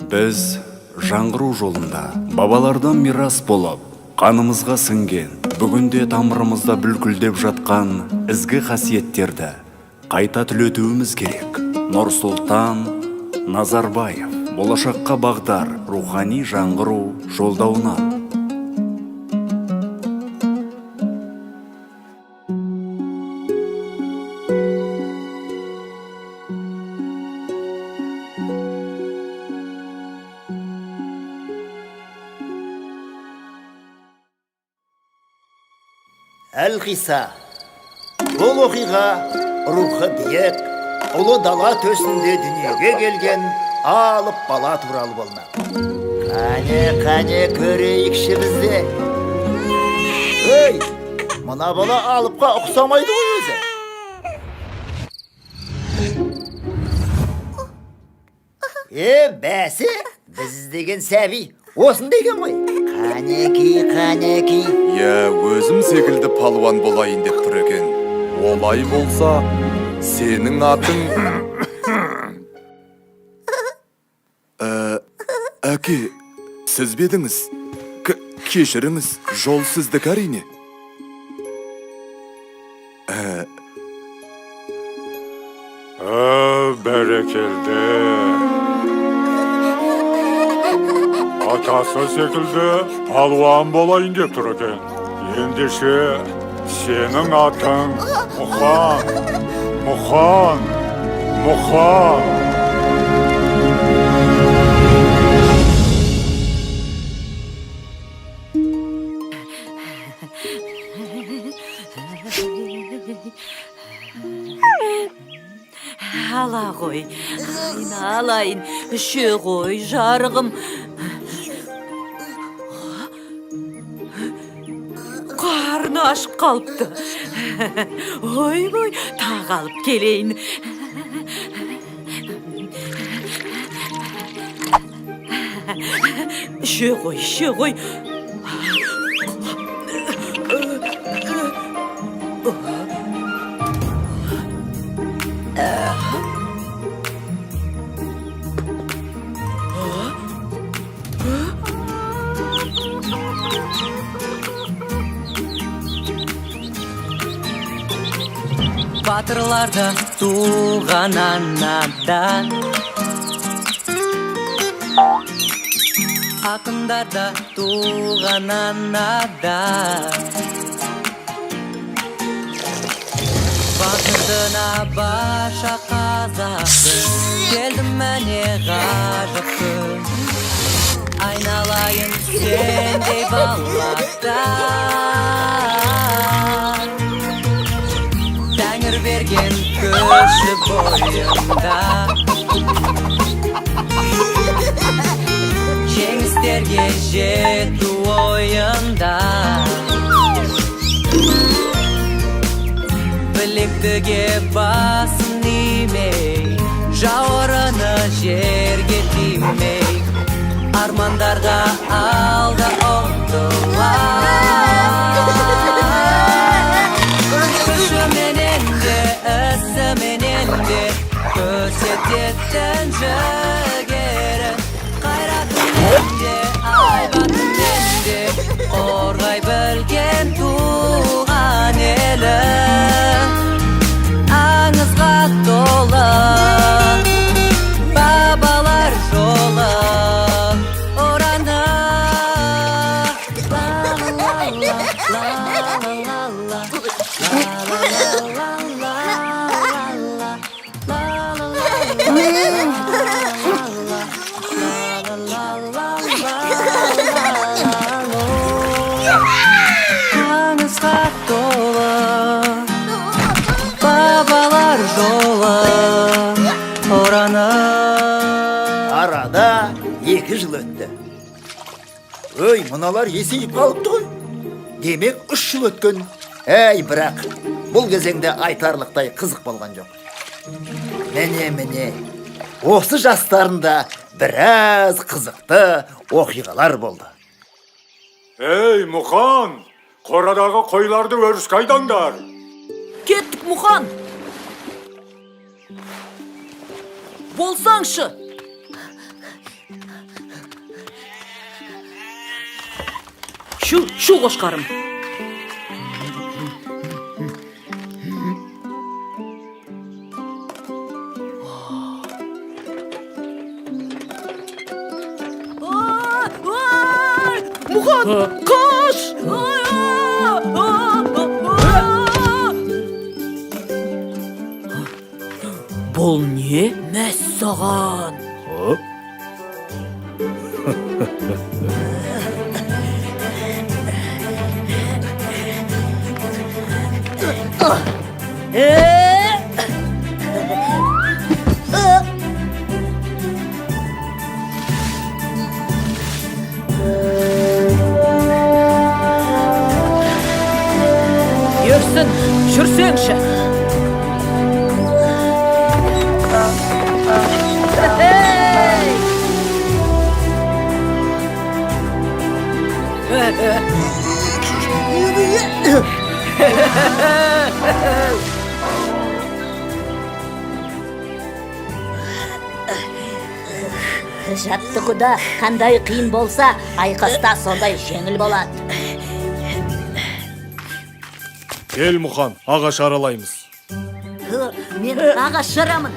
Біз жаңғыру жолында бабалардан мирас болып, қанымызға сіңген, бүгінде тамырымызда бүлкілдеп жатқан ізгі қасиеттерді қайта түлетуіміз керек. Нұрсұлтан Назарбаев, болашаққа бағдар рухани жаңғыру жолдауынан. Әл-Ғиса, бұл оқиға рухы биік, ұлы дала төсінде дүниеге келген алып бала туралы болмақ. Қане көрейікші бізде. Өй, мына бала алыпқа ұқсамайды ғой өзі. Бәсі, біз іздеген сәби осында екен ғой. Қанеки. Өзім секілді палуан болайын деп тұр екен. Олай болса, сенің атың... Әке, сіз бедіңіз. Кешіріңіз, жол сіздік әрине. Бәрекелді. Атасы секілді палуан болайын деп тұр екен. Ендеше сенің атың Мұхан. Ала ғой, айналайын, үше ғой жарығым. Қарны ашып қалыпты. Ой, тағалып келейін. Үше ғой. Батырларда туған анадан, ақындарда туған анадан, батырдына баша қазақты, келдім мәне ғажапты, айналайын сендей балақтан. Тәңір берген көші бойында, жеңістерге жету ойында, білектіге басын имей, жауырыны жерге тимей, армандарға алда ұмтылар. Көрсететін жігері, қайратымен айбатымен қорғай білген туған елі, аңызға толы бабалар жолы ораны. Арада 2 жыл өтті. Өй, мұналар есейіп қалыпты ғой. Демек 3 жыл өткен. Бірақ бұл кезеңде айтарлықтай қызық болған жоқ. Міне, осы жастарында біраз қызықты оқиғалар болды. Мұхан, қорадағы қойларды өріске айдаңдар. Кеттік, Мұхан. Болсаңшы. Şu qoşqarım. Muxan, koş! Bol ne? Məssağan. Yürüsün, şürsün. Жаттығуда қандай қиын болса, айқаста сондай жеңіл болады. Кел Мұхан, ағаш аралаймыз. Мен ағаш жарамын.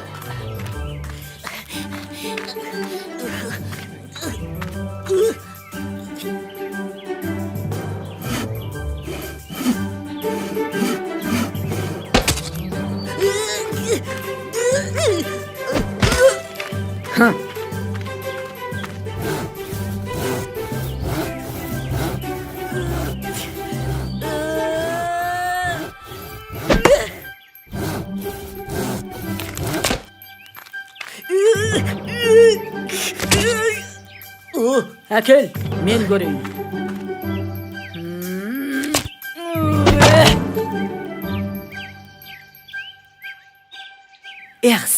Әкел, мен көрейін.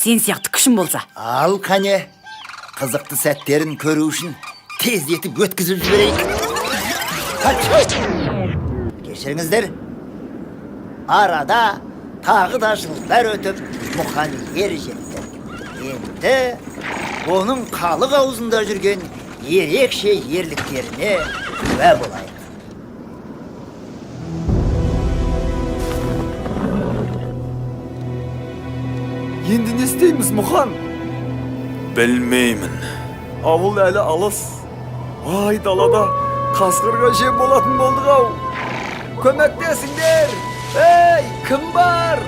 Сен сияқты күшім болса. Ал қане, қызықты сәттерін көру үшін тездетіп өткізіп жіберейік. Кешіріңіздер, арада тағы да жылдар өтіп Мұқан ер жетті. Енді оның халық аузында жүрген ерекше ерліктеріне куә болайық. Енді не істейміз Мұхан? Білмеймін. Ауыл әлі алыс. Ай, далада қасқырға жем болатын болдық ау. Көмектесіңдер! Ей, кім бар?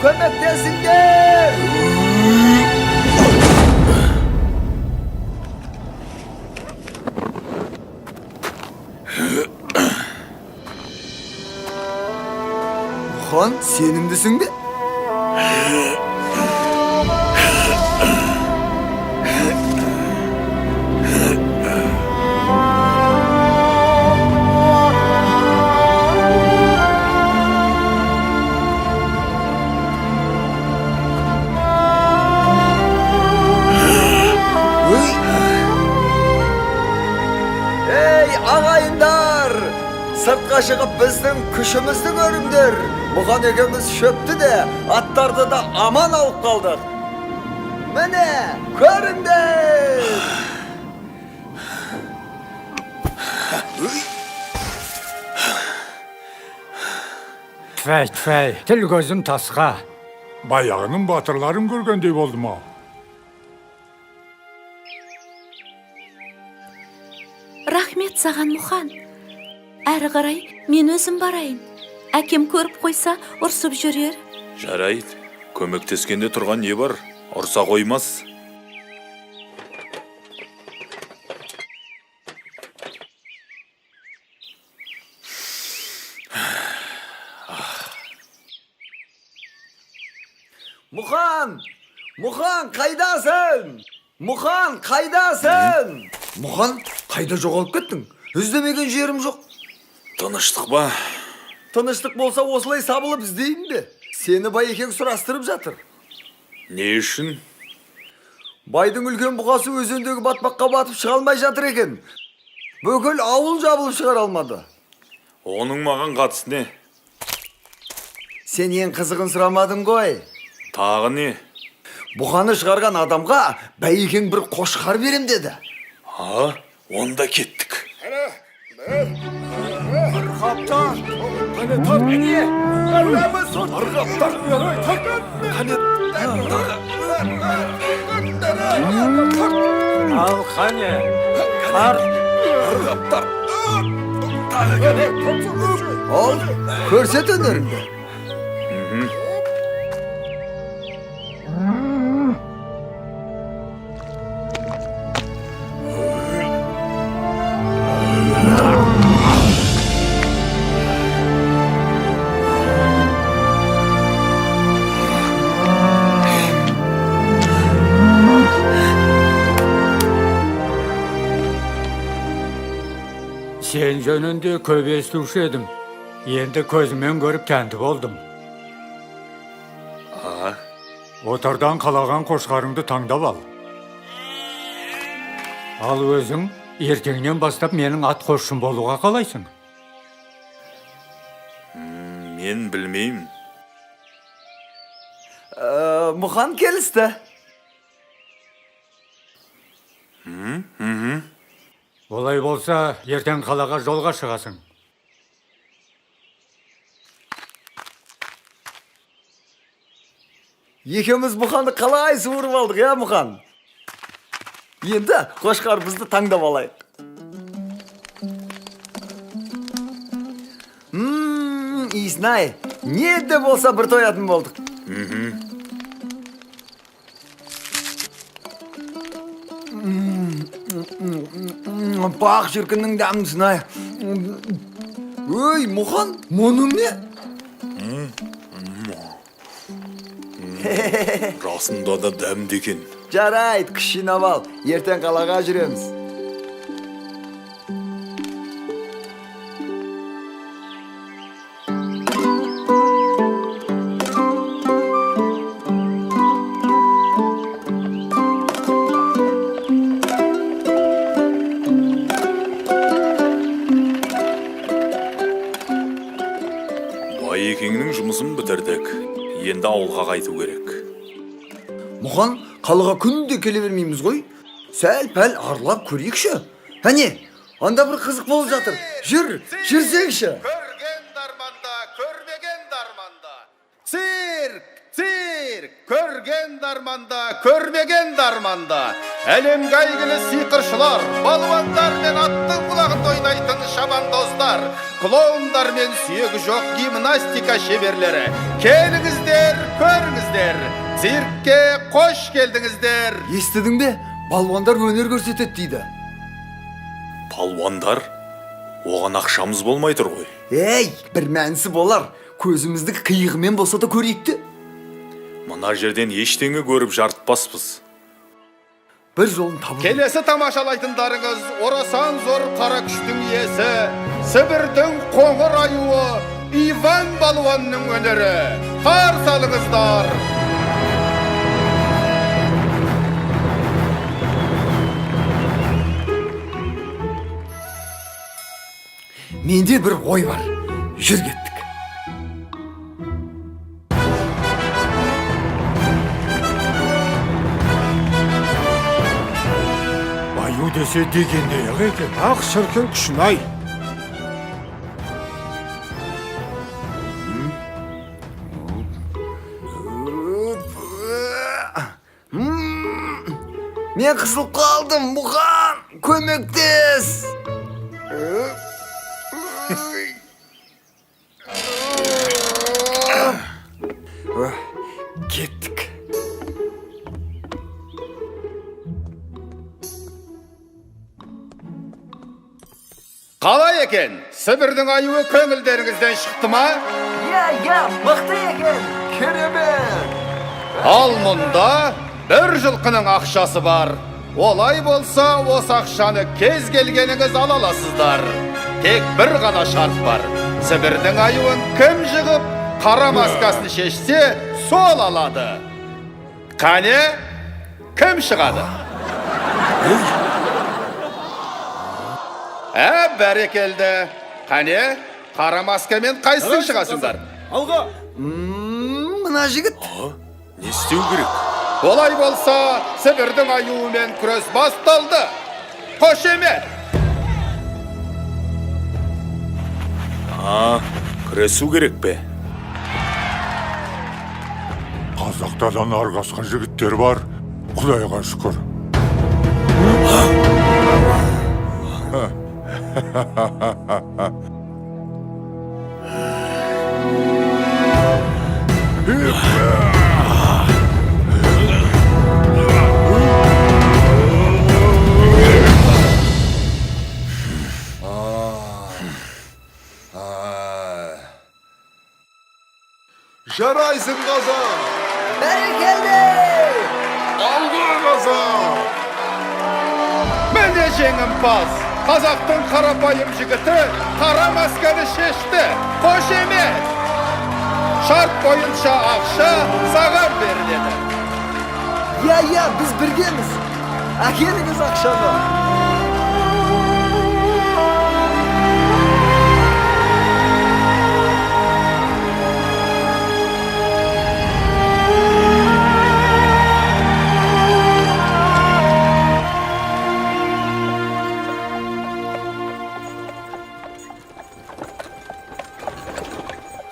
Көмектесіңдер! Мұхан, сенімдісің бе? Ағайындар, сыртқа шығып біздің күшімізді көріңдер. Мұхан екеуміз шөпті де, аттарды да аман алып қалдық. Міне, көріңдер. Тфәй, тіл көзім тасқа. Баяғының батырларын көргендей болдым ау. Рахмет саған, Мұхан. Әрі қарай мен өзім барайын. Әкем көріп қойса, ұрсып жүрер. Жарайды, көмектескенде тұрған не бар? Ұрса қоймас. Мұхан! Мұхан, қайдасың? Мұхан, қайдасың? Мұхан, қайда жоғалып кеттің? Іздемеген жерім жоқ. Тыныштық ба? Тыныштық болса осылай сабылып іздейін бе? Сені Байекең сұрастырып жатыр. Не үшін? Байдың үлкен бұғасы өзендегі батпаққа батып шыға алмай жатыр екен. Бүкіл ауыл жабылып шығара алмады. Оның маған қатысы не? Сен ең қызығын сұрамадың ғой. Тағы не? Бұғаны шығарған адамға Байекең бір қошқар берем деді. Онда кеттік. Арқаптар! Қане тар, әне! Арқаптар! Қане Ал қане, қар. Арқаптар! Al, көрсет өнеріңді. Сен жөнінде көп естуші едім. Енді көзімен көріп кәнді болдым. Отардан қалаған қошқарыңды таңдап ал. Ал өзің ертеңнен бастап менің ат қосшым болуға қалайсың? Мен білмеймін. Мұхан келісті. Олай болса, ертең қалаға жолға шығасың. Екеуміз Мұханды қалай суырып алдық, я Мұхан? Енді қошқар бізді таңдап алайық. Иснай, не де болса бір тоятын болдық. Бақ жүркінің дәмін сынай. Өй, Мұхан, мұның не? Расында да дәмді екен. Жарайт, кішінап ал, ертең қалаға жүреміз. Байекеңнің жұмысын бітірдік. Енді ауылға қайту керек. Мұхан, қалаға күнде келе бермейміз ғой. Сәл-пәл арылап көрейікші. Әне, анда бір қызық болып жатыр. Жүрсеңші. Көрген дарманда, көрмеген дарманда. Цирк, көрген дарманда, көрмеген дарманда. Әлемге әйгілі сиқыршылар, балуандар мен аттың құлағында ойнайтын шабандоздар, клоундар мен сүйегі жоқ гимнастика шеберлері. Келіңіздер, көріңіздер. Циркке қош келдіңіздер. Естідің бе? Балуандар өнер көрсетеді дейді. Палуандар? Оған ақшамыз болмай тұр ғой. Ей, бір мәнісі болар. Көзімізді қиығымен болса да көрейікті. Мына жерден ештеңе көріп жарытпаспыз. Бір жолын табу. Келесі тамашалайтындарыңыз орасан зор қара күштің иесі, Сібірдің қоңыр аюы Иван балуанның өнері. Қарсы алыңыздар. Менде бір ой бар. Жүр кеттік. Аю десе дегендей ақ екен. Ақ шіркін күшін-ай. Мен қысылып қалдым, Мұхан! Көмектес! Кеттік. Қалай екен? Сібірдің аюы көңілдеріңізден шықты ма? Я, мықты екен! Керемет! Ал мұнда бір жылқының ақшасы бар. Олай болса, осы ақшаны кез келгеніңіз ала аласыздар. Тек бір ғана шарт бар. Сібірдің аюын кім жығып, қара маскасын шешсе, сол алады. Қане, кім шығады? Бәрекелді. Қане, қара маскамен қайсың шығасыңдар? Алға! Мына жігіт. Не істеу керек? Олай болса, Сібірдің аюымен күрес басталды. Қошемет! күресу керек пе? Қазақтардан аргасқан жігіттер бар, Құдайға шүкір. Жарайсың қазақ! Бәрекелді! Алға қазақ! Міне жеңімпаз! Қазақтың қарапайым жігіті қара масканы шешті. Қош емес! Шарт бойынша ақша саған беріледі. Я, біз біргеміз. Әкеліңіз ақшаны.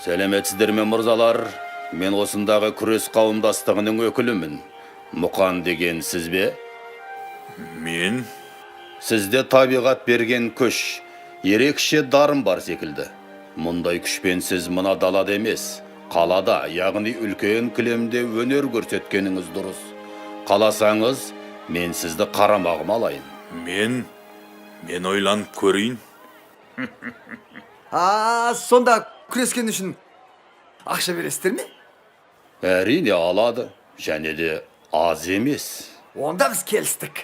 Сәлеметсіздер ме мырзалар? Мен осындағы күрес қауымдастығының өкілімін. Мұқан деген сіз бе? Мен? Сізде табиғат берген күш, ерекше дарын бар секілді. Мұндай күшпен сіз мына далада емес, қалада, яғни үлкен кілемде өнер көрсеткеніңіз дұрыс. Қаласаңыз, мен сізді қарамағыма алайын. Мен ойланып көрейін. Сонда күрескен үшін ақша бересіздер ме? Әрине алады, және де аз емес. Онда біз келістік.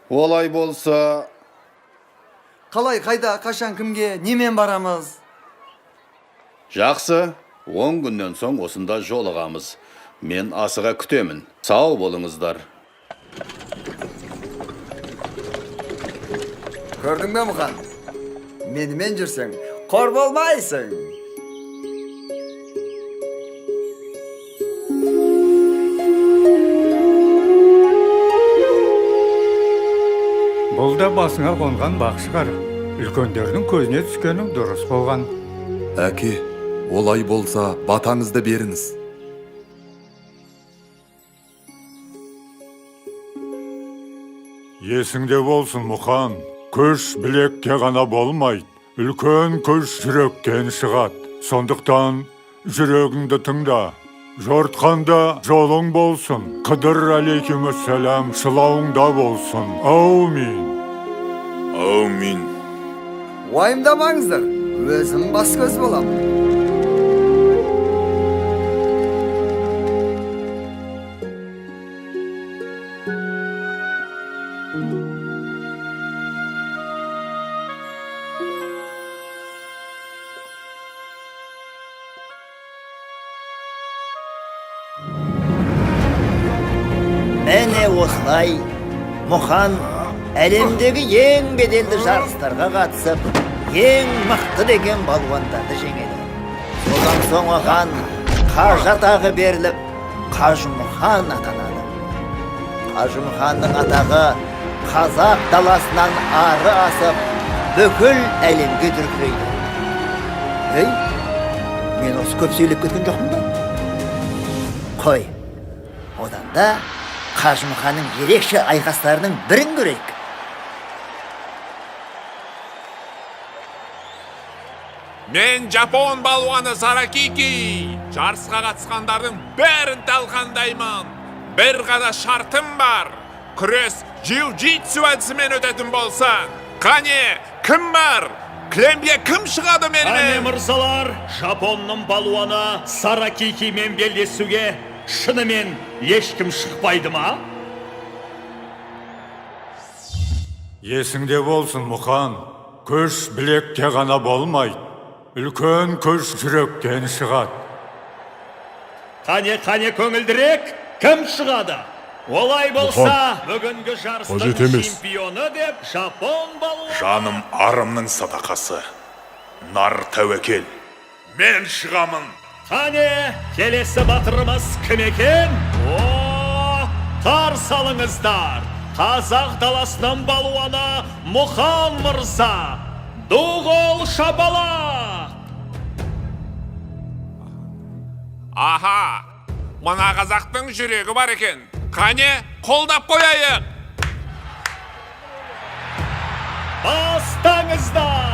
Олай болса, Қалай, қайда, қашан, кімге, немен барамыз? жақсы, 10 күннен соң осында жолығамыз. Мен асыға күтемін. Сау болыңыздар. Көрдің бе Мұқан? Менімен жүрсең, қор болмайсың. Бұл да басыңа қонған бақ шығар. Үлкендердің көзіне түскенің дұрыс болған. Әке, олай болса батаңызды беріңіз. Есіңде болсын, Мұқан. Күш білекке ғана болмайды. Үлкен күш жүректен шығады. Сондықтан жүрегіңді тыңда. Жортқанда жолың болсын. Қыдыр алейкумассалам шылауыңда болсын. Аумин. Уайымдамаңыздар, өзім бас көз болам. Мәне осылай, Мұқан әлемдегі ең беделді жарыстарға қатысып, ең мықты деген балуандарды жеңеді. Содан соң оған қажы атағы беріліп, Қажымұқан атанады. Қажымұқанның атағы қазақ даласынан ары асып, бүкіл әлемге дүркірейді. Мен осы көп сөйлеп кеткен жоқпын ба? Қой, одан да Қажымұқанның ерекше айқастарының бірін көрейік. Мен Жапон балуаны Саракики. Жарысқа қатысқандардың бәрін талқандаймын. Бір ғана шартым бар. Күрес джиу-джитсу әдісімен өтетін болса. Қане, кім бар? Кілемге кім шығады менімен? Қане мырзалар, Жапонның балуаны Саракикимен белдесуге шынымен ешкім шықпайды ма? Есіңде болсын, Мұқан. Күш білекке ғана болмайды. Үлкен күш жүректен шығады. Қане көңілдірек, кім шығады? Олай болса, бүгінгі жарыстың чемпионы деп Жапон балуаны. Жаным арымның садақасы. Нар тәуекел. Мен шығамын. Қане, келесі батырымыз кім екен? Тар салыңыздар. Қазақ даласының балуаны Мұқан мырза. Дуғол шапала! Аха, мына қазақтың жүрегі бар екен. Қане, қолдап қояйық. Бастаңыздар!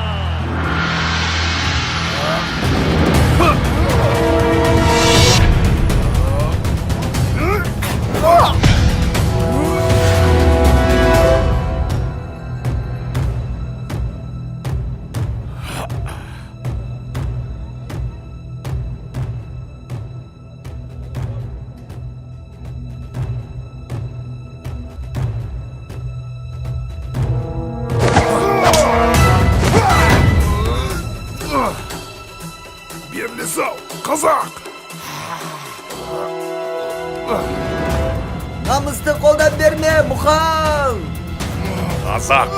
Берлізау, қазақ! Намысты қолдан берме, Мұқан! Қазақ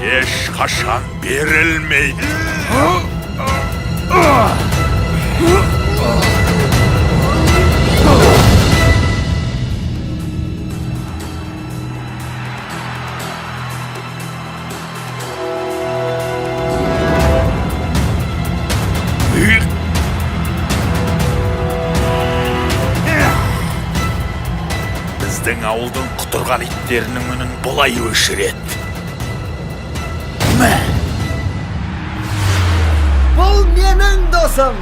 еш қашан берілмейді. Біздің ауылдың құтырған иттерінің үнін бұлай өшіреді. Бұл менің досым!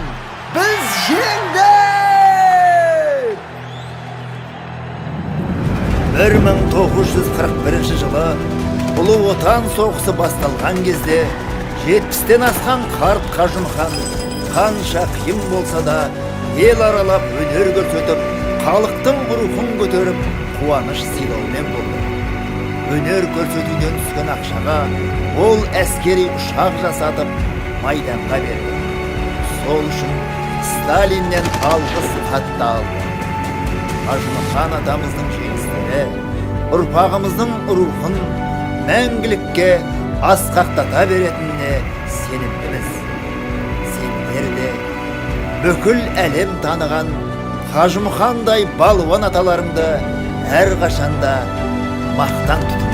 Біз жеңдік! 1941 жылы Ұлы Отан соғысы басталған кезде 70-тен асқан қарт Қажымұқан қанша қиын болса да ел аралап өнер көрсетіп, халықтың рухын көтеріп, қуаныш сыйлаумен болды. Өнер көрсетуден түскен ақшаға ол әскери ұшақ жасатып майданға берді. Сол үшін Сталиннен алғыс хатты алды. Қажымұқан атамыздың жеңістері ұрпағымыздың рухын мәңгілікке асқақтата беретініне сенімдіміз. Сендер де бүкіл әлем таныған Қажымұқандай балуан аталарыңды әрқашанда мақтан тұтып